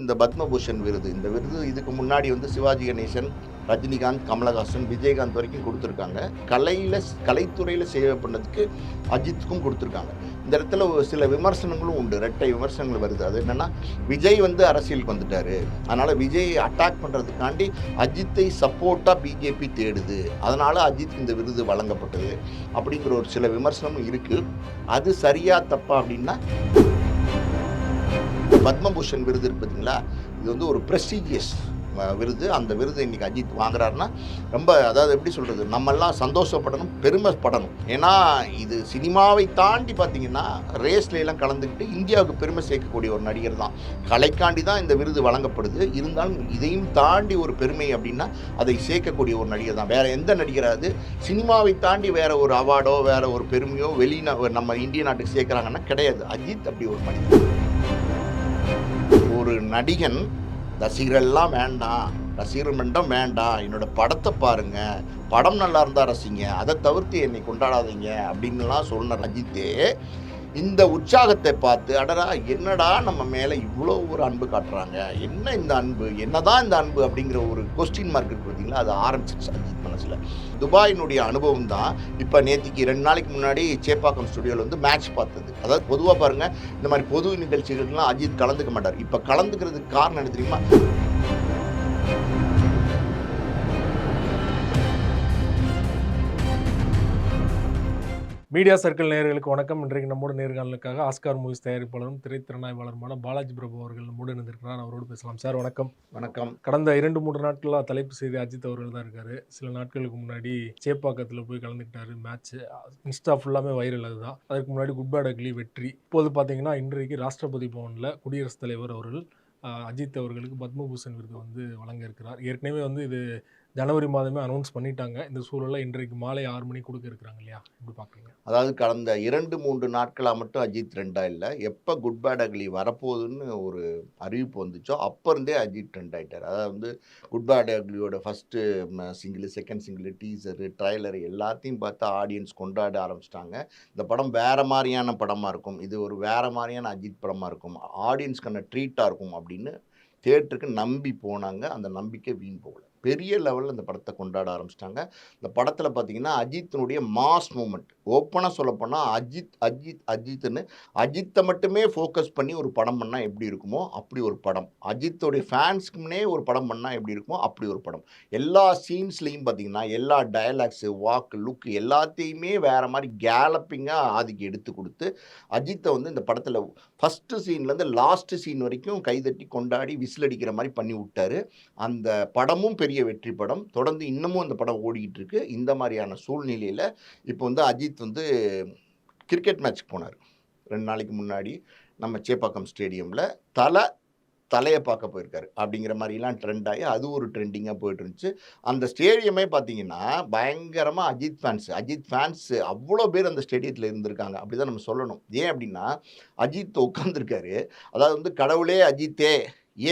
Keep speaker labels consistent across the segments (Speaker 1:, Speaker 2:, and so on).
Speaker 1: இந்த பத்மபூஷன் விருது இந்த விருது இதுக்கு முன்னாடி சிவாஜி கணேசன், ரஜினிகாந்த், கமலஹாசன், விஜயகாந்த் வரைக்கும் கொடுத்துருக்காங்க. கலைத்துறையில் சேவை பண்ணதுக்கு அஜித்துக்கும் கொடுத்துருக்காங்க. இந்த இடத்துல ஒரு சில விமர்சனங்களும் உண்டு, ரெட்டை விமர்சனங்கள் வருது. அது என்னன்னா, விஜய் அரசியலுக்கு வந்துட்டாரு, அதனால விஜயை அட்டாக் பண்ணுறதுக்காண்டி அஜித்தை சப்போர்ட்டாக பிஜேபி தேடுது, அதனால அஜித் இந்த விருது வழங்கப்பட்டது அப்படிங்கிற ஒரு சில விமர்சனமும் இருக்கு. அது சரியா தப்பா அப்படின்னா, பத்மபூஷன் விருது இருக்கு பார்த்தீங்களா, இது ஒரு ப்ரெஸ்டீஜியஸ் விருது. அந்த விருது இன்னைக்கு அஜித் வாங்குறாருன்னா ரொம்ப, அதாவது எப்படி சொல்கிறது, நம்மெல்லாம் சந்தோஷப்படணும், பெருமைப்படணும். ஏன்னா இது சினிமாவை தாண்டி பார்த்தீங்கன்னா ரேஸ்லாம் கலந்துக்கிட்டு இந்தியாவுக்கு பெருமை சேர்க்கக்கூடிய ஒரு நடிகர் தான். கலைக்காண்டி தான் இந்த விருது வழங்கப்படுது. இருந்தாலும் இதையும் தாண்டி ஒரு பெருமை அப்படின்னா அதை சேர்க்கக்கூடிய ஒரு நடிகர் தான். வேறு எந்த நடிகராது சினிமாவை தாண்டி வேறு ஒரு அவார்டோ வேறு ஒரு பெருமையோ நம்ம இந்திய நாட்டுக்கு சேர்க்குறாங்கன்னா கிடையாது. அஜித் அப்படி ஒரு மனிதர். ஒரு நடிகன் ரசிகர்கள்லாம் வேண்டாம், ரசிகர் மன்றம் வேண்டாம், என்னோட படத்தை பாருங்க, படம் நல்லா இருந்தால் ரசிங்க, அதை தவிர்த்து என்னை கொண்டாடாதீங்க அப்படின்லாம் சொன்ன அஜித்தே இந்த உற்சாகத்தை பார்த்து, அடடா என்னடா நம்ம மேலே இவ்வளோ ஒரு அன்பு காட்டுறாங்க, என்ன இந்த அன்பு, என்னதான் இந்த அன்பு அப்படிங்கிற ஒரு கொஸ்டின் மார்க் இருக்கு பார்த்தீங்களா, அது ஆரம்பிச்சிச்சு அஜித் மனசில். துபாயினுடைய அனுபவம் தான். இப்போ நேற்றுக்கு 2 நாளைக்கு முன்னாடி சேப்பாக்கம் ஸ்டுடியோவில் மேட்ச் பார்த்தது. அதாவது பொதுவாக பாருங்கள், இந்த மாதிரி பொது நிகழ்ச்சிகளுக்கெல்லாம் அஜித் கலந்துக்க மாட்டார். இப்போ கலந்துக்கிறதுக்கு காரணம் என்ன தெரியுமா?
Speaker 2: மீடியா சர்க்கிள் நேயர்களுக்கு வணக்கம். இன்றைக்கு நம்மோட நேர்காணலுக்காக ஆஸ்கார் மூவிஸ் தயாரிப்பாளரும் திரைத்திறனாய்வாளருமான பாலாஜி பிரபு அவர்கள் நம்மோடு இணைந்திருக்கிறார். அவரோடு பேசலாம். சார் வணக்கம்.
Speaker 1: வணக்கம்.
Speaker 2: கடந்த 2-3 நாட்களாக தலைப்பு செய்தி அஜித் அவர்கள் தான் இருக்காரு. சில நாட்களுக்கு முன்னாடி சேப்பாக்கத்தில் போய் கலந்துக்கிட்டாரு. மேட்ச் இன்ஸ்டா ஃபுல்லாமே வைரல். அதுதான். அதுக்கு முன்னாடி குட் பேட் அக்லி வெற்றி. இப்போது பார்த்தீங்கன்னா இன்றைக்கு ராஷ்டிரபதி பவனில் குடியரசுத் தலைவர் அவர்கள் அஜித் அவர்களுக்கு பத்மபூஷன் விருது வழங்க இருக்கிறார். ஏற்கனவே இது ஜனவரி மாதமே அனௌன்ஸ் பண்ணிட்டாங்க. இந்த சூழலில் இன்றைக்கு மாலை 6 மணிக்கு கொடுக்க இருக்கிறாங்க இல்லையா, எப்படி பார்க்குறீங்க?
Speaker 1: அதாவது கடந்த 2-3 நாட்களாக மட்டும் அஜித் ட்ரெண்டாக இல்லை, எப்போ குட் பேட் அக்லி வரப்போகுதுன்னு ஒரு அறிவிப்பு வந்துச்சோ அப்போ இருந்தே அஜித் ட்ரெண்ட் ஆகிட்டார். அதாவது குட் பேட் அக்லியோட first single, second single, teaser, trailer எல்லாத்தையும் பார்த்து ஆடியன்ஸ் கொண்டாட ஆரம்பிச்சிட்டாங்க. இந்த படம் வேறு மாதிரியான படமாக இருக்கும், இது ஒரு வேறு மாதிரியான அஜித் படமாக இருக்கும், ஆடியன்ஸ்க்கான ட்ரீட்டாக இருக்கும் அப்படின்னு தியேட்டருக்கு நம்பி போனாங்க. அந்த நம்பிக்கை வீண் போகல. பெரிய லெவலில் இந்த படத்தை கொண்டாட ஆரம்பிச்சிட்டாங்க. இந்த படத்தில் பார்த்தீங்கன்னா அஜித்தினுடைய மாஸ் மூமெண்ட், ஓப்பனாக சொல்லப்போனால் அஜித்துன்னு அஜித்தை மட்டுமே ஃபோக்கஸ் பண்ணி ஒரு படம் பண்ணால் எப்படி இருக்குமோ அப்படி ஒரு படம், அஜித்தோடைய ஃபேன்ஸ்க்குன்னே ஒரு படம் பண்ணால் எப்படி இருக்குமோ அப்படி ஒரு படம். எல்லா சீன்ஸ்லேயும் பார்த்தீங்கன்னா எல்லா டயலாக்ஸு, வாக்கு, லுக்கு எல்லாத்தையுமே வேறு மாதிரி கேலப்பிங்காக ஆதிக்கு எடுத்து கொடுத்து அஜித்தை இந்த படத்தில் ஃபஸ்ட்டு சீன்லேருந்து லாஸ்ட்டு சீன் வரைக்கும் கைதட்டி கொண்டாடி விசில் அடிக்கிற மாதிரி பண்ணி விட்டார். அந்த படமும் பெரிய வெற்றி படம். தொடர்ந்து இன்னமும் அந்த படம் ஓடிக்கிட்டு இருக்கு. இந்த மாதிரியான சூழ்நிலையில் இப்போ அஜித் கிரிக்கெட் மேட்ச்க்கு போனார் 2 நாளைக்கு முன்னாடி. நம்ம சேப்பாக்கம் ஸ்டேடியமில் தலையை பார்க்க போயிருக்காரு அப்படிங்கிற மாதிரிலாம் ட்ரெண்ட் ஆகி அது ஒரு ட்ரெண்டிங்காக போயிட்டு இருந்துச்சு. அந்த ஸ்டேடியமே பார்த்தீங்கன்னா பயங்கரமாக அஜித் ஃபேன்ஸ் அவ்வளோ பேர் அந்த ஸ்டேடியத்தில் இருந்திருக்காங்க. அப்படி தான் நம்ம சொல்லணும். ஏன் அப்படின்னா, அஜித் உட்காந்துருக்காரு. அதாவது கடவுளே அஜித்தே,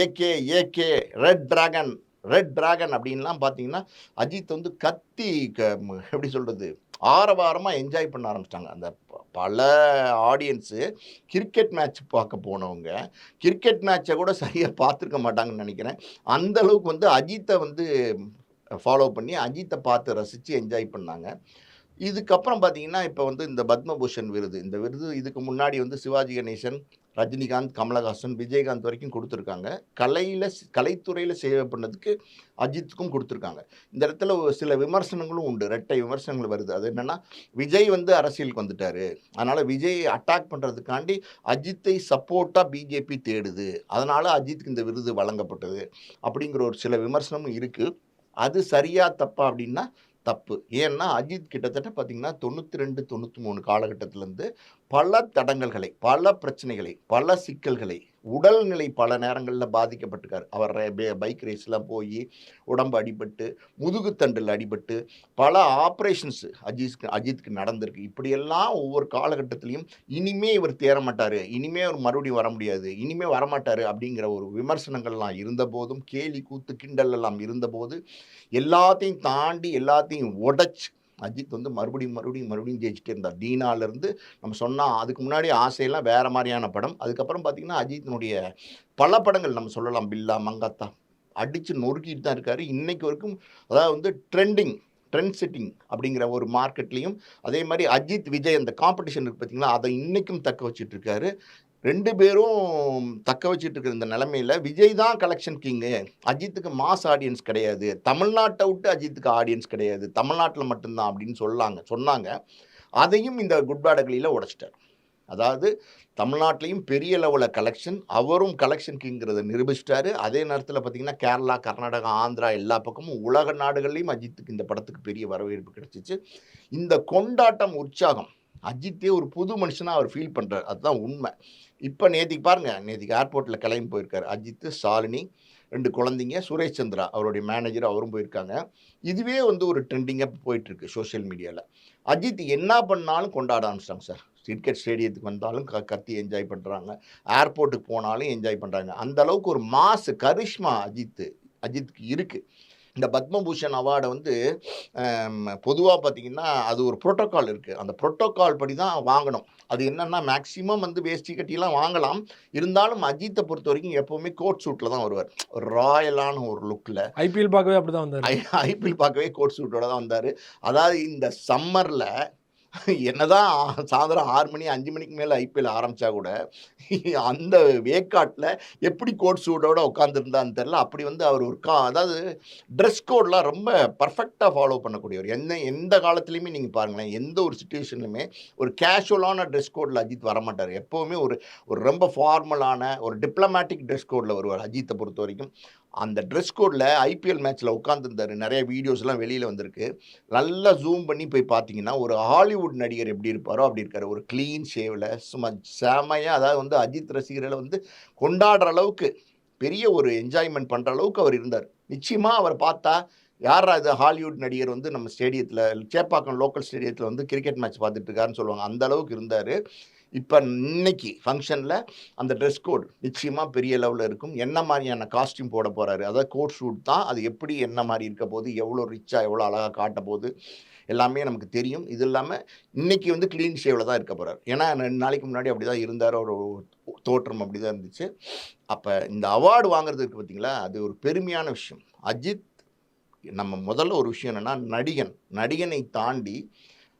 Speaker 1: ஏகே ரெட் டிராகன் அப்படின்லாம் பார்த்தீங்கன்னா அஜித் கத்தி எப்படி சொல்கிறது, ஆரவாரமாக என்ஜாய் பண்ண ஆரம்பிச்சிட்டாங்க. அந்த பல ஆடியன்ஸு கிரிக்கெட் மேட்ச் பார்க்க போனவங்க கிரிக்கெட் மேட்சை கூட சரியாக பார்த்துருக்க மாட்டாங்கன்னு நினைக்கிறேன். அந்தளவுக்கு அஜித்தை ஃபாலோ பண்ணி அஜித்தை பார்த்து ரசித்து என்ஜாய் பண்ணாங்க. இதுக்கப்புறம் பார்த்தீங்கன்னா இப்போ இந்த பத்மபூஷன் விருது, இந்த விருது இதுக்கு முன்னாடி சிவாஜி கணேசன், ரஜினிகாந்த், கமலஹாசன், விஜயகாந்த் வரைக்கும் கொடுத்துருக்காங்க. கலைத்துறையில் சேவை பண்ணதுக்கு அஜித்துக்கும் கொடுத்துருக்காங்க. இந்த இடத்துல ஒரு சில விமர்சனங்களும் உண்டு, ரெட்டை விமர்சனங்கள் வருது. அது என்னென்னா, விஜய் அரசியலுக்கு வந்துட்டார், அதனால் விஜயை அட்டாக் பண்ணுறதுக்காண்டி அஜித்தை சப்போர்ட்டாக பிஜேபி தேடுது, அதனால் அஜித்துக்கு இந்த விருது வழங்கப்பட்டது அப்படிங்கிற ஒரு சில விமர்சனமும் இருக்குது. அது சரியா தப்பா அப்படின்னா தப்பு. ஏன்னா அஜித் கிட்டத்தட்ட பார்த்தீங்கன்னா 92, 93 காலகட்டத்திலேருந்து பல தடங்கல்களை, பல பிரச்சனைகளை, பல சிக்கல்களை, உடல்நிலை பல நேரங்களில் பாதிக்கப்பட்டிருக்கார். அவர் பைக் ரேஸ்லாம் போய் உடம்பு அடிபட்டு, முதுகுத்தண்டில் அடிபட்டு, பல ஆப்ரேஷன்ஸ் அஜித்துக்கு நடந்திருக்கு. இப்படியெல்லாம் ஒவ்வொரு காலகட்டத்திலையும் இனிமே இவர் தேர மாட்டார், இனிமே அவர் மறுபடியும் வர முடியாது, இனிமே வரமாட்டார் அப்படிங்கிற ஒரு விமர்சனங்கள்லாம் இருந்தபோதும், கேலி கூத்து கிண்டல் எல்லாம் இருந்தபோது, எல்லாத்தையும் தாண்டி எல்லாத்தையும் உடைச்சு அஜித் வந்து மறுபடியும் ஜெயிச்சுட்டே இருந்தார். தீனாலேருந்து நம்ம சொன்னா அதுக்கு முன்னாடி ஆசையெல்லாம் வேற மாரியான படம். அதுக்கப்புறம் பார்த்தீங்கன்னா, அஜித்தினுடைய பல படங்கள் நம்ம சொல்லலாம். பில்லா, மங்காத்தா அடிச்சு நொறுக்கிட்டு தான் இருக்காரு. இன்னைக்கு வரைக்கும் அதாவது வந்து ட்ரெண்ட் செட்டிங் அப்படிங்கிற ஒரு மார்க்கெட்லயும், அதே மாரி அஜித், விஜய் அந்த காம்படிஷன் இருக்கு பார்த்தீங்களா, அத இன்னைக்கும் தக்க வச்சுட்டு இருக்காரு. 2 பேரும் தக்க வச்சுட்டு இருக்கிற இந்த நிலைமையில, விஜய் தான் கலெக்ஷன் கிங்கு. அஜித்துக்கு மாஸ் ஆடியன்ஸ் கிடையாது. தமிழ்நாட்ட விட்டு அஜித்துக்கு ஆடியன்ஸ் கிடையாது. தமிழ்நாட்டுல மட்டும் தான் அப்படின்னு சொன்னாங்க. அதையும் இந்த குட் பேட் அக்லில உடைச்சுட்டார். அதாவது தமிழ்நாட்டிலயும் பெரிய லெவல்ல கலெக்ஷன். அவரும் கலெக்ஷன் கிங்கிறத நிரூபிச்சுட்டாரு. அதே நேரத்தில பார்த்தீங்கன்னா, கேரளா, கர்நாடகா, ஆந்திரா எல்லா பக்கமும் உலக நாடுகள்லயும் அஜித்துக்கு இந்த படத்துக்கு பெரிய வரவேற்பு கிடைச்சுச்சு. இந்த கொண்டாட்டம், உற்சாகம் அஜித்தே ஒரு புது மனுஷனா அவர் ஃபீல் பண்றாரு. அதுதான் உண்மை. இப்ப நேத்திக்கு பாருங்க, நேத்திக்கு ஏர்போர்ட்ல கிளம்பி போயிருக்காரு. அஜித்து, ஷாலினி 2 குழந்தைங்க, சுரேஷ் சந்திரா அவருடைய மேனேஜர் அவரும் போயிருக்காங்க. இதுவே வந்து ஒரு ட்ரெண்டிங்கா போயிட்டு இருக்கு சோசியல் மீடியால. அஜித் என்ன பண்ணாலும் கொண்டாட ஆரம்பிச்சிட்டாங்க சார். கிரிக்கெட் ஸ்டேடியத்துக்கு வந்தாலும் கத்தி என்ஜாய் பண்றாங்க. ஏர்போர்ட்டுக்கு போனாலும் என்ஜாய் பண்றாங்க. அந்த அளவுக்கு ஒரு மாஸ் கரிஷ்மா அஜித்துக்கு இருக்கு. இந்த பத்மபூஷன் அவார்டை வந்து பொதுவாக பார்த்தீங்கன்னா, அது ஒரு புரோட்டோகால் இருக்குது. அந்த புரோட்டோகால் படி தான் வாங்கணும். அது என்னன்னா மேக்ஸிமம் வந்து வேஷ்டி கட்டிலாம் வாங்கலாம். இருந்தாலும் அஜித்தை பொறுத்த வரைக்கும் எப்போவுமே கோட் சூட்டில் தான் வருவார். ஒரு ராயலான ஒரு லுக்கில்.
Speaker 2: ஐபிஎல் பார்க்கவே அப்படி தான் வந்தார்.
Speaker 1: ஐபிஎல் பார்க்கவே கோட் சூட்டோட தான் வந்தார். அதாவது இந்த சம்மரில் என்னதான் சாயந்தரம் 6 மணி 5 மணிக்கு மேலே ஐபிஎல் ஆரம்பித்தா கூட அந்த வேக்காட்டில் எப்படி கோட் சூட்டோட உட்காந்துருந்தான்னு தெரில. அப்படி வந்து அவர் ஒரு அதாவது ட்ரெஸ் கோட்லாம் ரொம்ப பர்ஃபெக்டாக ஃபாலோ பண்ணக்கூடியவர். எந்த காலத்துலேயுமே நீங்கள் பாருங்களேன், எந்த ஒரு சுச்சுவேஷன்லையுமே ஒரு கேஷுவலான ட்ரெஸ் கோடில் அஜித் வரமாட்டார். எப்போவுமே ஒரு ரொம்ப ஃபார்மலான ஒரு டிப்ளமேட்டிக் ட்ரெஸ் கோடில் வருவார் அஜித்தை பொறுத்த வரைக்கும். அந்த ட்ரெஸ் கோடில் ஐபிஎல் மேட்ச்சில் உட்காந்துருந்தார். நிறைய வீடியோஸ்லாம் வெளியில் வந்திருக்கு. நல்லா ஜூம் பண்ணி போய் பார்த்தீங்கன்னா, ஒரு ஹாலிவுட் நடிகர் எப்படி இருப்பாரோ அப்படி இருக்கார். ஒரு க்ளீன் ஷேவில் சும்மா செமையாக, அதாவது வந்து அஜித் ரசிகர்களை வந்து கொண்டாடுற அளவுக்கு பெரிய ஒரு என்ஜாய்மெண்ட் பண்ணுற அளவுக்கு அவர் இருந்தார். நிச்சயமாக அவர் பார்த்தா யாரா இது ஹாலிவுட் நடிகர் வந்து நம்ம ஸ்டேடியத்தில் சேப்பாக்கம் லோக்கல் ஸ்டேடியத்தில் வந்து கிரிக்கெட் மேட்ச் பார்த்துட்டு இருக்காருன்னு சொல்லுவாங்க. அந்த அளவுக்கு இருந்தார். இப்போ இன்னைக்கு ஃபங்க்ஷனில் அந்த ட்ரெஸ் கோட் நிச்சயமாக பெரிய லெவலில் இருக்கும். என்ன மாதிரியான காஸ்டியூம் போட போகிறாரு, அதாவது கோட் ஷூட் தான். அது எப்படி என்ன மாதிரி இருக்க போகுது, எவ்வளோ ரிச்சாக எவ்வளோ அழகாக காட்ட போகுது எல்லாமே நமக்கு தெரியும். இது இல்லாமல் இன்னைக்கு வந்து க்ளீன் ஷேவில் தான் இருக்க போகிறார். ஏன்னா 2 நாளைக்கு முன்னாடி அப்படி தான் இருந்தார். ஒரு தோற்றம் அப்படி தான் இருந்துச்சு. அப்போ இந்த அவார்டு வாங்குறது இருக்குது பார்த்தீங்களா, அது ஒரு பெருமையான விஷயம். அஜித் நம்ம முதல்ல ஒரு விஷயம் என்னென்னா, நடிகனை தாண்டி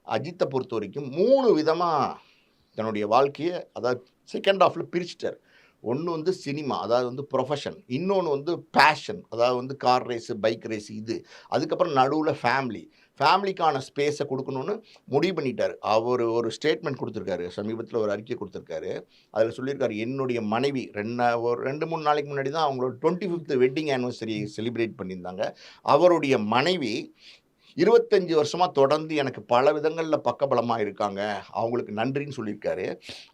Speaker 1: அஜித்தை பொறுத்த வரைக்கும் 3 விதமாக தன்னுடைய வாழ்க்கையை அதாவது செகண்ட் ஹாஃபில் பிரிச்சுட்டார். ஒன்று வந்து சினிமா, அதாவது வந்து ப்ரொஃபஷன். இன்னொன்று வந்து பேஷன், அதாவது வந்து கார் ரேஸு, பைக் ரேஸு இது. அதுக்கப்புறம் நடுவில் ஃபேமிலிக்கான ஸ்பேஸை கொடுக்கணும்னு முடிவு பண்ணிட்டார். அவர் ஒரு ஸ்டேட்மெண்ட் கொடுத்துருக்காரு. சமீபத்தில் ஒரு அறிக்கை கொடுத்துருக்காரு. அதில் சொல்லியிருக்காரு, என்னுடைய மனைவி ஒரு 2-3 நாளைக்கு முன்னாடி தான் அவங்களோட 25th வெட்டிங் ஆனிவர்சரி செலிப்ரேட் பண்ணியிருந்தாங்க. அவருடைய மனைவி 25 வருஷமாக தொடர்ந்து எனக்கு பல விதங்களில் பக்கபலமாக இருக்காங்க, அவங்களுக்கு நன்றின்னு சொல்லியிருக்காரு.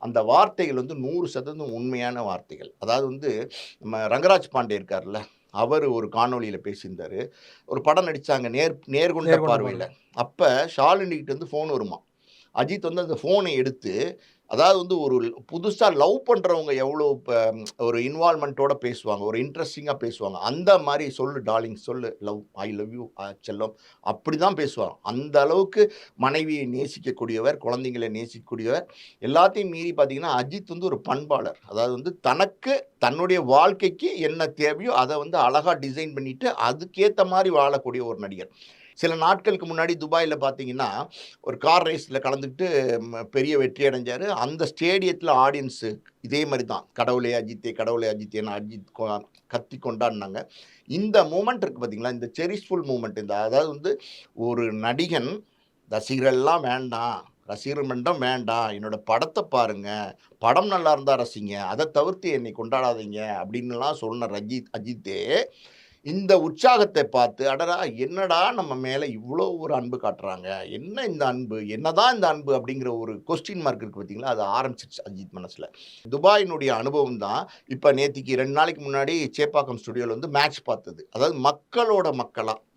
Speaker 1: அந்த வார்த்தைகள் வந்து 100% உண்மையான வார்த்தைகள். அதாவது வந்து நம்ம ரங்கராஜ் பாண்டே இருக்கார்ல, அவர் ஒரு காணொலியில் பேசியிருந்தார். ஒரு படம் நடித்தாங்க நேர்கொண்ட பார்வையில். அப்போ ஷாலினிகிட்ட வந்து ஃபோன் வருமா. அஜித் வந்து அந்த ஃபோனை எடுத்து, அதாவது வந்து ஒரு புதுசாக லவ் பண்ணுறவங்க எவ்வளோ இப்போ ஒரு இன்வால்மெண்ட்டோட பேசுவாங்க, ஒரு இன்ட்ரெஸ்டிங்காக பேசுவாங்க. அந்த மாதிரி சொல்லு டார்லிங், சொல்லு லவ், ஐ லவ் யூ செல்லம், அப்படி தான் பேசுவாங்க. அந்த அளவுக்கு மனைவியை நேசிக்கக்கூடியவர், குழந்தைங்களை நேசிக்கக்கூடியவர். எல்லாத்தையும் மீறி பார்த்தீங்கன்னா, அஜித் வந்து ஒரு பண்பாளர். அதாவது வந்து தன்னுடைய வாழ்க்கைக்கு என்ன தேவையோ அதை வந்து அழகாக டிசைன் பண்ணிவிட்டு அதுக்கேற்ற மாதிரி வாழக்கூடிய ஒரு நடிகர். சில நாட்களுக்கு முன்னாடி துபாயில் பார்த்தீங்கன்னா, ஒரு கார் ரேஸில் கலந்துக்கிட்டு பெரிய வெற்றி அடைஞ்சார். அந்த ஸ்டேடியத்தில் ஆடியன்ஸு இதே மாதிரி தான் கடவுளே அஜித்தேன்னு அஜித் கத்தி கொண்டாடினாங்க. இந்த மூமெண்ட் இருக்குது பார்த்தீங்களா, இந்த செரிஷ்ஃபுல் மூமெண்ட். அதாவது வந்து ஒரு நடிகன் ரசிகர்கள்லாம் வேண்டாம், ரசிகர் மன்றம் வேண்டாம், என்னோட படத்தை பாருங்க, படம் நல்லா இருந்தால் ரசிங்க, அதை தவிர்த்து என்னை கொண்டாடாதீங்க அப்படின்லாம் சொன்ன அஜித்தே இந்த உற்சாகத்தை பார்த்து, அடடா என்னடா நம்ம மேலே இவ்வளோ ஒரு அன்பு காட்டுறாங்க, என்ன இந்த அன்பு, என்னதான் இந்த அன்பு அப்படிங்கிற ஒரு கொஸ்டின் மார்க் இருக்குது பார்த்தீங்களா, அது ஆரம்பிச்சிருச்சு அஜித் மனசில். துபாயினுடைய அனுபவம் தான் இப்போ நேத்திக்கு 2 நாளைக்கு முன்னாடி சேப்பாக்கம் ஸ்டுடியோவில் வந்து மேட்ச் பார்த்தது. அதாவது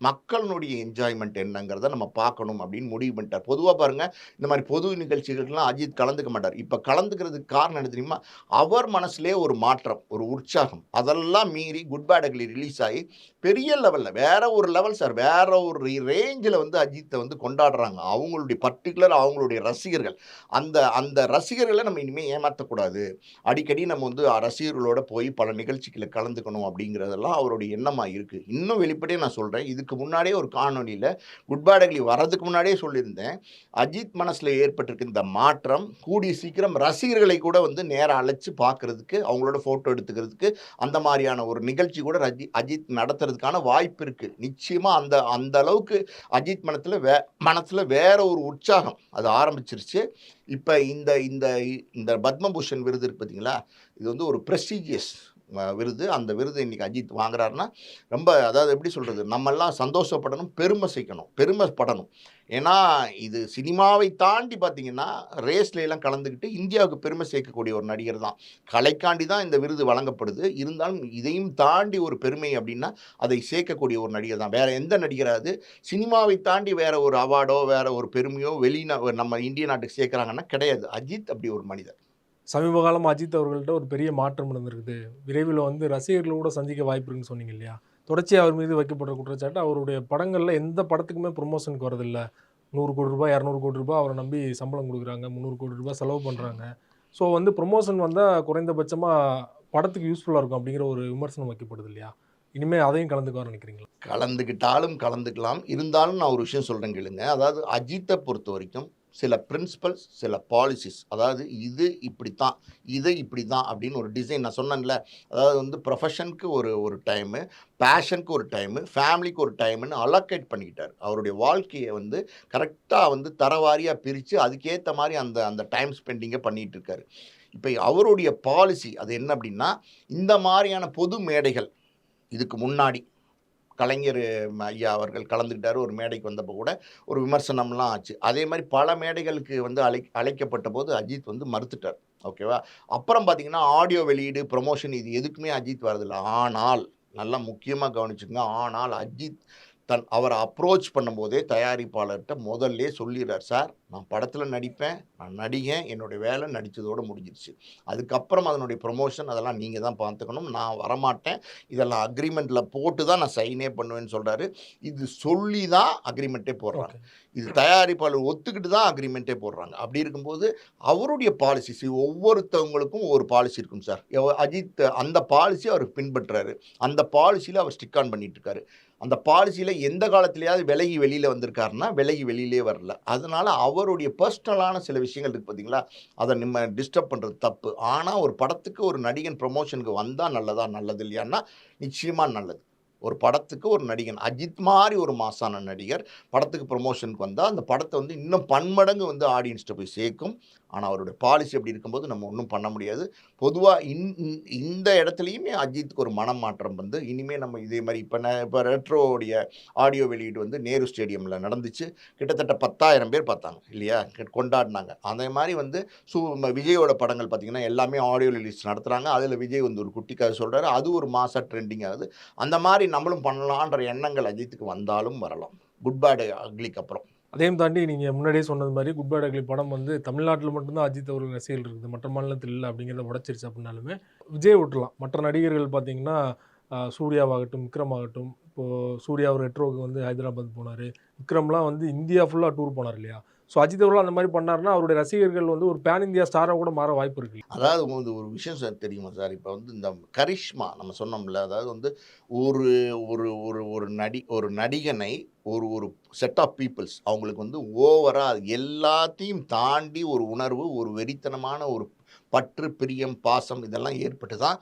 Speaker 1: மக்களுடைய என்ஜாய்மெண்ட் என்னங்கிறத நம்ம பார்க்கணும் அப்படின்னு முடிவு பண்ணிட்டார். பொதுவாக பாருங்கள், இந்த மாதிரி பொது நிகழ்ச்சிகளுக்கெல்லாம் அஜித் கலந்துக்க மாட்டார். இப்போ கலந்துக்கிறதுக்கு காரணம் என்ன தெரியுமா, அவர் மனசுலேயே ஒரு மாற்றம், ஒரு உற்சாகம். அதெல்லாம் மீறி குட் பேட் அக்லி ரிலீஸ் ஆகி பெரிய லெவலில் வேற ஒரு லெவல் சார், வேற ஒரு ரேஞ்சில் வந்து அஜித்தை வந்து கொண்டாடுறாங்க அவங்களுடைய பர்டிகுலர் அவங்களுடைய ரசிகர்கள். அந்த அந்த ரசிகர்களை நம்ம இனிமேல் ஏமாற்றக்கூடாது, அடிக்கடி நம்ம வந்து ரசிகர்களோட போய் பல நிகழ்ச்சிகளை கலந்துக்கணும் அப்படிங்கிறதெல்லாம் அவருடைய எண்ணமாக இருக்குது. இன்னும் வெளிப்படையாக நான் சொல்கிறேன், இதுக்கு முன்னாடியே ஒரு காணொலியில் குட் பேட் அக்லி வர்றதுக்கு முன்னாடியே சொல்லியிருந்தேன், அஜித் மனசில் ஏற்பட்டிருக்க இந்த மாற்றம் கூடிய சீக்கிரம் ரசிகர்களை கூட வந்து நேராக அழைச்சி பார்க்கறதுக்கு, அவங்களோட ஃபோட்டோ எடுத்துக்கிறதுக்கு, அந்த மாதிரியான ஒரு நிகழ்ச்சி கூட அஜித் நடத்துறதுக்கான வாய்ப்பு இருக்குது. நிச்சயமாக அந்த அந்த அளவுக்கு அஜித் மனசில் வேற ஒரு உற்சாகம் அது ஆரம்பிச்சிருச்சு. இப்போ இந்த இந்த இந்த பத்மபூஷன் விருது இருக்கு பார்த்தீங்களா, இது வந்து ஒரு ப்ரெஸ்டீஜியஸ் விருது. அந்த விருது இன்னைக்கு அஜித் வாங்குறாருன்னா ரொம்ப, அதாவது எப்படி சொல்கிறது, நம்மெல்லாம் சந்தோஷப்படணும், பெருமைப்படணும். ஏன்னா இது சினிமாவை தாண்டி பார்த்தீங்கன்னா ரேஸ்ல எல்லாம் கலந்துக்கிட்டு இந்தியாவுக்கு பெருமை சேர்க்கக்கூடிய ஒரு நடிகர் தான். கலைக்காண்டி தான் இந்த விருது வழங்கப்படுது. இருந்தாலும் இதையும் தாண்டி ஒரு பெருமை அப்படின்னா அதை சேர்க்கக்கூடிய ஒரு நடிகர் தான். வேற எந்த நடிகராவது சினிமாவை தாண்டி வேற ஒரு அவார்டோ வேற ஒரு பெருமையோ நம்ம இந்திய நாட்டுக்கு சேர்க்குறாங்கன்னா கிடையாது. அஜித் அப்படி ஒரு மனிதர்.
Speaker 2: சமீப காலமா அஜித் அவர்கள்ட்ட ஒரு பெரிய மாற்றம் நடந்திருக்குது. விரைவில் வந்து ரசிகர்கள கூட சந்திக்க வாய்ப்பு இருக்குன்னு சொன்னீங்க இல்லையா? தொடர்ச்சியா அவர் மீது வைக்கப்படுற குற்றச்சாட்டு, அவருடைய படங்கள்ல எந்த படத்துக்குமே ப்ரொமோஷனுக்கு வரதில்ல. ரூ. 100 கோடி, ரூ. 200 கோடி அவர நம்பி சம்பளம் குடுக்குறாங்க. ரூ. 300 கோடி செலவு பண்றாங்க. ஸோ வந்து ப்ரொமோஷன் வந்தா குறைந்தபட்சமா படத்துக்கு யூஸ்ஃபுல்லா இருக்கும் அப்படிங்கிற ஒரு விமர்சனம் வைக்கப்படுது இல்லையா? இனிமே அதையும் கலந்துக்குவார்ன்னு நினைக்கிறீங்களா?
Speaker 1: கலந்துக்கிட்டாலும் கலந்துக்கலாம். இருந்தாலும் நான் ஒரு விஷயம் சொல்றேன் கேளுங்க. அதாவது அஜித்தை பொறுத்தவரைக்கும் சில பிரின்சிபல்ஸ், சில பாலிசிஸ், அதாவது இது இப்படித்தான், இதை இப்படிதான் அப்படின்னு ஒரு டிசைன் நான் சொன்னேன்ல. அதாவது வந்து ப்ரொஃபஷனுக்கு ஒரு டைமு, பேஷனுக்கு ஒரு டைமு, ஃபேமிலிக்கு ஒரு டைமுன்னு அலோகேட் பண்ணிக்கிட்டார். அவருடைய வாழ்க்கையை வந்து கரெக்டாக வந்து தரவாரியாக பிரித்து அதுக்கேற்ற மாதிரி அந்த அந்த டைம் ஸ்பெண்டிங்கை பண்ணிகிட்டு இருக்காரு. இப்போ அவருடைய பாலிசி அது என்ன அப்படின்னா, இந்த மாதிரியான பொது மேடைகள் இதுக்கு முன்னாடி கலைஞர் ஐயா அவர்கள் கலந்துக்கிட்டார். ஒரு மேடைக்கு வந்தப்போ கூட ஒரு விமர்சனம்லாம் ஆச்சு. அதே மாதிரி பல மேடைகளுக்கு வந்து அழைக்கப்பட்ட போது அஜித் வந்து மறுத்துட்டார். ஓகேவா? அப்புறம் பார்த்தீங்கன்னா ஆடியோ வெளியீடு, ப்ரொமோஷன் இது எதுக்குமே அஜித் வரதில்லை. ஆனால் நல்லா முக்கியமாக கவனிச்சுங்க, ஆனால் அஜித் அவரை அப்ரோச் பண்ணும்போதே தயாரிப்பாளர்கிட்ட முதல்லே சொல்லிடுறார், சார் நான் படத்தில் நடிப்பேன், நான் நடிகன், என்னுடைய வேலை நடித்ததோடு முடிஞ்சிருச்சு, அதுக்கப்புறம் அதனுடைய ப்ரொமோஷன் அதெல்லாம் நீங்கள் தான் பார்த்துக்கணும், நான் வரமாட்டேன், இதெல்லாம் அக்ரிமெண்ட்டில் போட்டு தான் நான் சைனே பண்ணுவேன்னு சொல்கிறாரு. இது சொல்லி தான் அக்ரிமெண்ட்டே போடுறாங்க. இது தயாரிப்பாளர் ஒத்துக்கிட்டு தான் அக்ரிமெண்ட்டே போடுறாங்க. அப்படி இருக்கும்போது அவருடைய பாலிசிஸ் ஒவ்வொருத்தவங்களுக்கும் ஒரு பாலிசி இருக்கும் சார். அஜித் அந்த பாலிசி அவர் பின்பற்றுறாரு. அந்த பாலிசியில் அவர் ஸ்டிக் ஆன் பண்ணிட்டு இருக்காரு. அந்த பாலிசியில் எந்த காலத்துலையாவது விலகி வெளியில் வந்திருக்காருன்னா விலகி வெளியிலே வரல. அதனால் அவருடைய பர்சனலான சில விஷயங்கள் இருக்குது பார்த்தீங்களா, அதை நம்ம டிஸ்டர்ப் பண்ணுறது தப்பு. ஆனால் ஒரு படத்துக்கு ஒரு நடிகன் ப்ரொமோஷனுக்கு வந்தால் நல்லதா நல்லது இல்லையான்னா நிச்சயமாக நல்லது. ஒரு படத்துக்கு ஒரு நடிகன் அஜித் மாதிரி ஒரு மாசான நடிகர் படத்துக்கு ப்ரொமோஷனுக்கு வந்தால் அந்த படத்தை வந்து இன்னும் பன்மடங்கு வந்து ஆடியன்ஸ்கிட்ட போய் சேர்க்கும். ஆனால் அவருடைய பாலிசி அப்படி இருக்கும்போது நம்ம ஒன்றும் பண்ண முடியாது. பொதுவாக இந்த இடத்துலையுமே அஜித்துக்கு ஒரு மனம் மாற்றம் வந்து இனிமேல் நம்ம இதே மாதிரி இப்போ ரெட்ரோடைய ஆடியோ வெளியீடு வந்து நேரு ஸ்டேடியமில் நடந்துச்சு. கிட்டத்தட்ட 10,000 பேர் பார்த்தாங்க இல்லையா, கொண்டாடினாங்க. அதே மாதிரி வந்து விஜயோட படங்கள் பார்த்திங்கன்னா எல்லாமே ஆடியோ ரிலீஸ் நடத்துகிறாங்க. அதில் விஜய் வந்து ஒரு குட்டி கதை சொல்கிறாரு, அது ஒரு மாசாக ட்ரெண்டிங் ஆகுது. அந்த மாதிரி நம்மளும் பண்ணலான்ற எண்ணங்கள் அஜித்துக்கு வந்தாலும் வரலாம், குட் பேட் அக்லிக்கு அப்புறம்.
Speaker 2: அதையும் தாண்டி நீங்கள் முன்னாடியே சொன்னது மாதிரி குட் பேட் அக்லி படம் வந்து தமிழ்நாட்டில் மட்டும்தான் அஜித் அவர்கள் ரசிகர்கள் இருக்குது, மற்ற மாநிலத்தில் இல்லை அப்படிங்கிறத உடச்சிருச்சு. அப்படின்னாலுமே விஜய் விட்டுலாம், மற்ற நடிகர்கள் பார்த்தீங்கன்னா சூர்யாவாகட்டும், விக்ரம் ஆகட்டும். இப்போது சூர்யா அவர் ரெட்ரோவுக்கு வந்து ஹைதராபாத் போனார், விக்ரம்லாம் வந்து இந்தியா ஃபுல்லாக டூர் போனார் இல்லையா? ஸோ அஜித் அவர்கள் அந்த மாதிரி பண்ணாருன்னா அவருடைய ரசிகர்கள் வந்து ஒரு பேன் இந்தியா ஸ்டாராக கூட மாற வாய்ப்பு இருக்கு.
Speaker 1: அதாவது வந்து ஒரு விஷயம் சார் தெரியுமா சார், இப்போ வந்து இந்த கரிஷ்மா நம்ம சொன்னோம்ல, அதாவது வந்து ஒரு ஒரு ஒரு ஒரு நடிகனை ஒரு ஒரு செட் ஆஃப் பீப்புள்ஸ் அவங்களுக்கு வந்து ஓவராக எல்லாத்தையும் தாண்டி ஒரு உணர்வு, ஒரு வெறித்தனமான ஒரு பற்று, பிரியம், பாசம் இதெல்லாம் ஏற்பட்டு தான்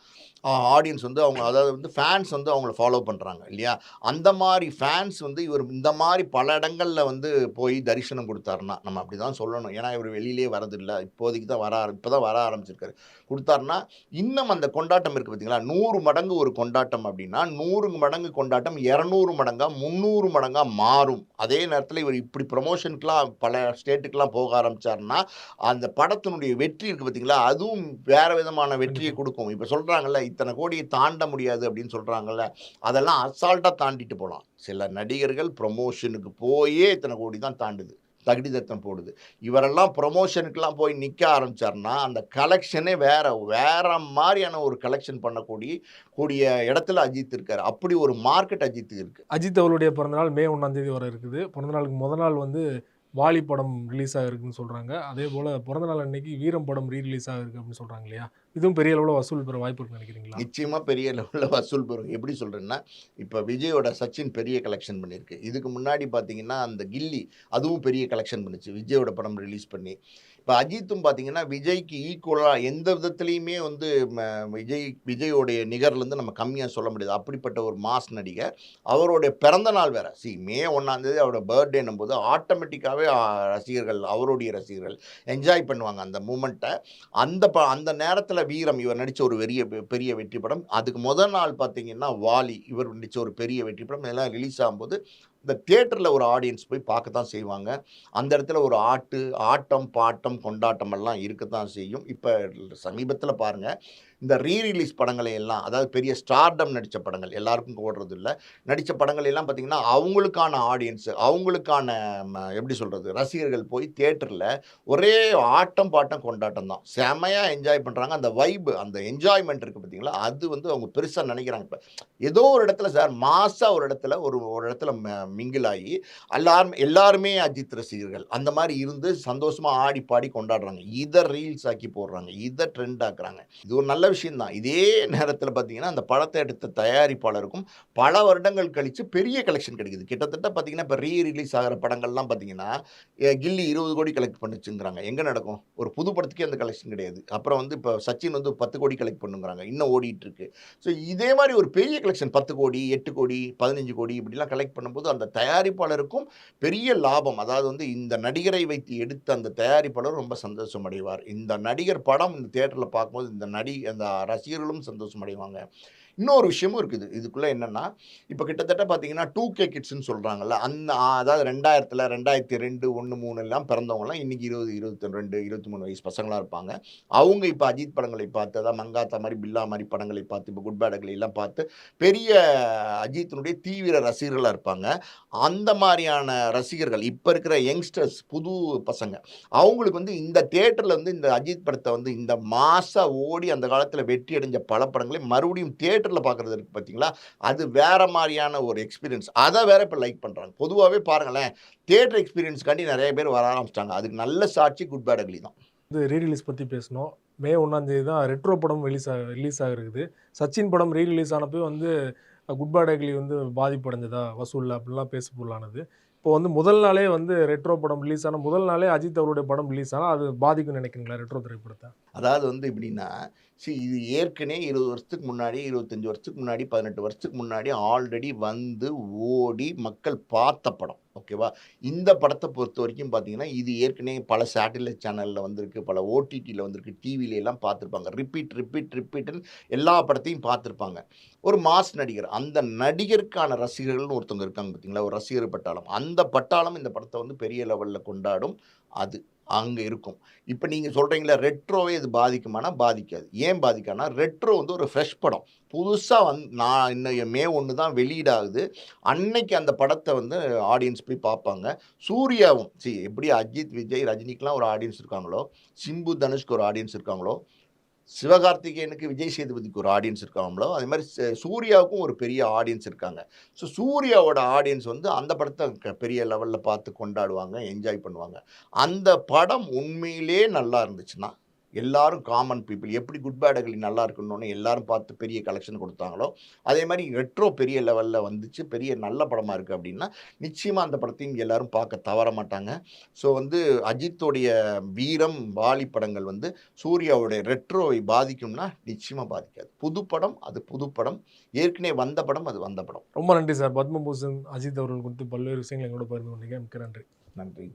Speaker 1: ஆடியன்ஸ் வந்து அவங்க, அதாவது வந்து ஃபேன்ஸ் வந்து அவங்கள ஃபாலோ பண்ணுறாங்க இல்லையா? அந்த மாதிரி ஃபேன்ஸ் வந்து இவர் இந்த மாதிரி பல இடங்களில் வந்து போய் தரிசனம் கொடுத்தாருன்னா நம்ம அப்படி தான் சொல்லணும். ஏன்னா இவர் வெளியிலே வரதில்லை, இப்போதைக்கு தான் இப்போ தான் வர ஆரம்பிச்சிருக்காரு. கொடுத்தாருன்னா இன்னும் அந்த கொண்டாட்டம் இருக்குது பார்த்தீங்களா, 100 மடங்கு ஒரு கொண்டாட்டம் அப்படின்னா 100 மடங்கு கொண்டாட்டம் 200 மடங்காக 300 மடங்காக மாறும். அதே நேரத்தில் இவர் இப்படி ப்ரொமோஷனுக்கெலாம் பல ஸ்டேட்டுக்கெலாம் போக ஆரம்பித்தார்னா அந்த படத்தினுடைய வெற்றி இருக்குது பார்த்தீங்களா, அதுவும் வேறு விதமான வெற்றியை கொடுக்கும். இப்போ சொல்கிறாங்கல்ல இத்தனை கோடியை தாண்ட முடியாது அப்படின்னு சொல்கிறாங்கல்ல, அதெல்லாம் அசால்ட்டாக தாண்டிட்டு போகலாம். சில நடிகர்கள் ப்ரொமோஷனுக்கு போயே இத்தனை கோடி தான் தாண்டுது. தகுதிதத்தம் போடுது. இவரெல்லாம் ப்ரொமோஷனுக்குலாம் போய் நிக்க ஆரம்பிச்சாருன்னா, அந்த கலெக்ஷனே வேற மாரியான ஒரு கலெக்ஷன் கூடிய இடத்துல அஜித் இருக்காரு. அப்படி ஒரு மார்க்கெட் அஜித்துக்கு இருக்கு.
Speaker 2: அஜித் அவர்களுடைய பிறந்தநாள் மே 1ஆம் தேதி வர இருக்குது. பிறந்தநாளுக்கு மொத நாள் வந்து வாலி படம் ரிலீஸ் ஆகிருக்குன்னு சொல்றாங்க. அதேபோல பிறந்த நாள் அன்னைக்கு வீரம் படம் ரிலீஸ் ஆகிருக்கு அப்படின்னு சொல்றாங்க இல்லையா? இதுவும் பெரிய அளவுல வசூல் பெற வாய்ப்பு இருக்குன்னு நினைக்கிறீங்களா?
Speaker 1: நிச்சயமா பெரிய லெவல்ல வசூல் பெறும். எப்படி சொல்றேன்னா, இப்ப விஜயோட சச்சின் பெரிய கலெக்ஷன் பண்ணியிருக்கு. இதுக்கு முன்னாடி பார்த்தீங்கன்னா, அந்த கில்லி அதுவும் பெரிய கலெக்ஷன் பண்ணுச்சு. விஜயோட படம் ரிலீஸ் பண்ணி. இப்ப அஜித்தும் பார்த்தீங்கன்னா, விஜய்க்கு ஈக்குவலா எந்த விதத்திலயுமே வந்து ம விஜயோடைய நிகர்லேருந்து நம்ம கம்மியா சொல்ல முடியாது. அப்படிப்பட்ட ஒரு மாஸ் நடிகர். அவருடைய பிறந்த நாள் வேற. மே 1ஆம் தேதி அவரோட பர்த்டேன்னும்போது ஆட்டோமேட்டிக்காவே ரசிகர்கள், அவருடைய ரசிகர்கள் என்ஜாய் பண்ணுவாங்க அந்த மூமெண்ட்ட. அந்த நேரத்தில வீரம் இவர் நடிச்ச ஒரு பெரிய வெற்றி படம். அதுக்கு முதல் நாள் பார்த்தீங்கன்னா, வாலி இவர் நடிச்ச ஒரு பெரிய வெற்றி படம். இதெல்லாம் ரிலீஸ் ஆகும்போது, இந்த தியேட்டர்ல ஒரு ஆடியன்ஸ் போய் பார்க்க தான் செய்வாங்க. அந்த இடத்துல ஒரு ஆட்டம், பாட்டம், கொண்டாட்டம் எல்லாம் இருக்கத்தான் செய்யும். இப்ப சமீபத்தில பாருங்க, இந்த ரிலீஸ் படங்களை எல்லாம் அதாவது பெரிய ஸ்டார்டம் நடிச்ச படங்கள் எல்லாருக்கும் ஓடுறது இல்ல. நடிச்ச படங்கள் எல்லாம் பார்த்தீங்கன்னா, அவங்களுக்கான ஆடியன்ஸ், அவங்களுக்கான எப்படி சொல்றது? ரசிகர்கள் போய் தியேட்டர்ல ஒரே ஆட்டம், பாட்டம், கொண்டாட்டம் தான். செமையா என்ஜாய் பண்றாங்க. அந்த வைப், அந்த என்ஜாய்மென்ட் இருக்கு பார்த்தீங்களா? அது வந்து அவங்க பெருசா நினைக்கிறாங்க இப்ப. ஏதோ ஒரு இடத்துல சார் மாஸா ஒரு இடத்துல ஒரு இடத்துல மிங்கிள் ஆயி எல்லாருமே அஜித் ரசிகர்கள். அந்த மாரி இருந்து சந்தோஷமா ஆடி, பாடி கொண்டாடுறாங்க. இத ரீல்ஸ் ஆக்கி போடுறாங்க. இத ட்ரெண்ட் ஆக்குறாங்க. இது ஒரு நல்ல விஷயம் தான். இதே நேரத்தில பார்த்தீங்கன்னா, அந்த படத்த எடுத்த தயாரிப்பாளருக்கும் பல வருடங்கள் கழிச்சு பெரிய கலெக்ஷன் கிடைக்குது. கிட்டத்தட்ட பார்த்தீங்கன்னா, இப்ப ரிலீஸ் ஆகுற படங்கள்லாம் பார்த்தீங்கன்னா, கில்லி 20 கோடி கலெக்ட் பண்ணுச்சுங்கிறாங்க. எங்க நடக்கும்? ஒரு புது படத்துக்கே அந்த கலெக்ஷன் கிடையாது. அப்புறம் வந்து இப்ப சச்சின் வந்து 10 கோடி கலெக்ட் பண்ணுங்கிறாங்க. இன்னும் ஓடிட்டு இருக்கு. ஸோ இதே மாரி ஒரு பெரிய கலெக்ஷன் 10 கோடி, 8 கோடி, 15 கோடி இப்படிலாம் கலெக்ட் பண்ணும்போது, அந்த தயாரிப்பாளருக்கும் பெரிய லாபம். அதாவது வந்து இந்த நடிகரை வைத்து எடுத்த அந்த தயாரிப்பாளர் ரொம்ப சந்தோஷம் அடைவார். இந்த நடிகர் படம் இந்த தியேட்டர்ல பார்க்கும்போது அந்த ரசிகர்களும் சந்தோஷம் அடைவாங்க. இன்னொரு விஷயமும் இருக்குது. இதுக்குள்ள என்னன்னா, இப்ப கிட்டத்தட்ட பார்த்தீங்கன்னா, 2கே கிட்ஸ்ன்னு சொல்றாங்கல்ல. அதாவது 2000ல 2002, 1, 3 எல்லாம் பிறந்தவங்கலாம் இன்னைக்கு 20, 22, 23 வயசு பசங்களா இருப்பாங்க. அவங்க இப்ப அஜித் படங்களை பார்த்து, அதாவது மங்காத்தா மாரி, பில்லா மாரி படங்களை பார்த்து, இப்ப குட் பேட் அக்லி எல்லாம் பார்த்து, பெரிய அஜித்தினுடைய தீவிர ரசிகர்களா இருப்பாங்க. அந்த மாரியான ரசிகர்கள், இப்ப இருக்கிற யங்ஸ்டர்ஸ், புது பசங்க, அவங்களுக்கு வந்து இந்த தியேட்டர்ல வந்து இந்த அஜித் படத்த வந்து இந்த மாஸா ஓடி அந்த காலத்துல வெற்றி அடைஞ்ச பல படங்களை மறுபடியும் தியேட்டர்ல பார்க்குறது இருக்கு பார்த்தீங்களா? அது வேற மாரியான ஒரு எக்ஸ்பீரியன்ஸ். அத வேற இப்ப லைக் பண்றாங்க. பொதுவாவே பாருங்களேன், தியேட்டர் எக்ஸ்பீரியன்ஸ்க்காண்டி நெறைய பேர் வர ஆரம்பிச்சுட்டாங்க. அதுக்கு நல்ல சாட்சி குட் பேட் அக்லி தான்.
Speaker 2: வந்து ரிலீஸ் பத்தி பேசினோம். மே 1ஆம் தேதி தான் ரெட்ரோ படம் ரிலீஸ் ஆகிருக்குது. சச்சின் படம் ரீரிலீஸ் ஆனப்போ வந்து குட் பேட் அக்லி வந்து பாதிப்படைஞ்சதா வசூல்ல அப்படிலாம் பேசு பொருளானது. இப்போ வந்து முதல் நாளே வந்து ரெட்ரோ படம் ரிலீஸ் ஆன முதல் நாளே அஜித் அவருடைய படம் ரிலீஸ் ஆனா அது பாதிக்கும்னு நினைக்கிறீங்களா ரெட்ரோ திரைப்படத்த?
Speaker 1: அதாவது வந்து எப்படின்னா, இது ஏற்கனவே 20 வருஷத்துக்கு முன்னாடி, 25 வருஷத்துக்கு முன்னாடி, 18 வருஷத்துக்கு முன்னாடி ஆல்ரெடி வந்து ஓடி மக்கள் பார்த்த படம். ஓகேவா? இந்த படத்த பொறுத்தவரைக்கும் பார்த்தீங்கன்னா, இது ஏற்கனவே பல சேட்டிலைட் சேனல்ல வந்திருக்கு, பல ஓடிடில வந்திருக்கு, டிவில எல்லாம் பார்த்துருப்பாங்க. ரிப்பீட்ன்னு எல்லா படத்தையும் பார்த்துருப்பாங்க. ஒரு மாஸ் நடிகர். அந்த நடிகருக்கான ரசிகர்கள்னு ஒருத்தவங்க இருக்காங்க பார்த்தீங்களா? ஒரு ரசிகர் பட்டாளம். அந்த பட்டாளம் இந்த படத்த வந்து பெரிய லெவல்ல கொண்டாடும். அது அங்க இருக்கும். இப்ப நீங்க சொல்றீங்கல்ல, ரெட்ரோவே இது பாதிக்குமானா, பாதிக்காது. ஏன் பாதிக்காதுன்னா, ரெட்ரோ வந்து ஒரு ஃப்ரெஷ் படம். புதுசா நான் இன்னும் மே 1 தான் வெளியீடாகுது. அன்னைக்கு அந்த படத்த வந்து ஆடியன்ஸ் போய் பார்ப்பாங்க. சூர்யாவும் எப்படி அஜித், விஜய், ரஜினிக்குலாம் ஒரு ஆடியன்ஸ் இருக்காங்களோ, சிம்பு, தனுஷ்க்கு ஒரு ஆடியன்ஸ் இருக்காங்களோ, சிவகார்த்திகேயனுக்கு, விஜய் சேதுபதிக்கு ஒரு ஆடியன்ஸ் இருக்காங்களோ, அதே மாரி சூர்யாவுக்கும் ஒரு பெரிய ஆடியன்ஸ் இருக்காங்க. ஸோ சூர்யாவோட ஆடியன்ஸ் வந்து அந்த படத்த பெரிய லெவல்ல பார்த்து கொண்டாடுவாங்க, என்ஜாய் பண்ணுவாங்க. அந்த படம் உண்மையிலே நல்லா இருந்துச்சுன்னா, எல்லாரும் காமன் பீப்பிள் எப்படி குட் பேட் அக்லி நல்லா இருக்கணும்னு எல்லாரும் பார்த்து பெரிய கலெக்ஷன் குடுத்தாங்களோ, அதே மாரி ரெட்ரோ பெரிய லெவல்ல வந்துச்சு, பெரிய நல்ல படமா இருக்கு அப்டின்னா, நிச்சயமா அந்த படத்தையும் எல்லாரும் பார்க்க தவற மாட்டாங்க. ஸோ வந்து அஜித்துடைய வீரம், வாலி படங்கள் வந்து சூர்யாவுடைய ரெட்ரோவை பாதிக்கும்னா, நிச்சயமா பாதிக்காது. புது படம், அது புது படம். ஏற்கனவே வந்த படம், அது வந்த படம்.
Speaker 2: ரொம்ப நன்றி சார். பத்மபூஷன் அஜித் அவர்கள் குறித்து பல்வேறு விஷயங்களை எங்களோட பகிர்ந்து கொண்டீங்க. மிக்க நன்றி.
Speaker 1: நன்றி.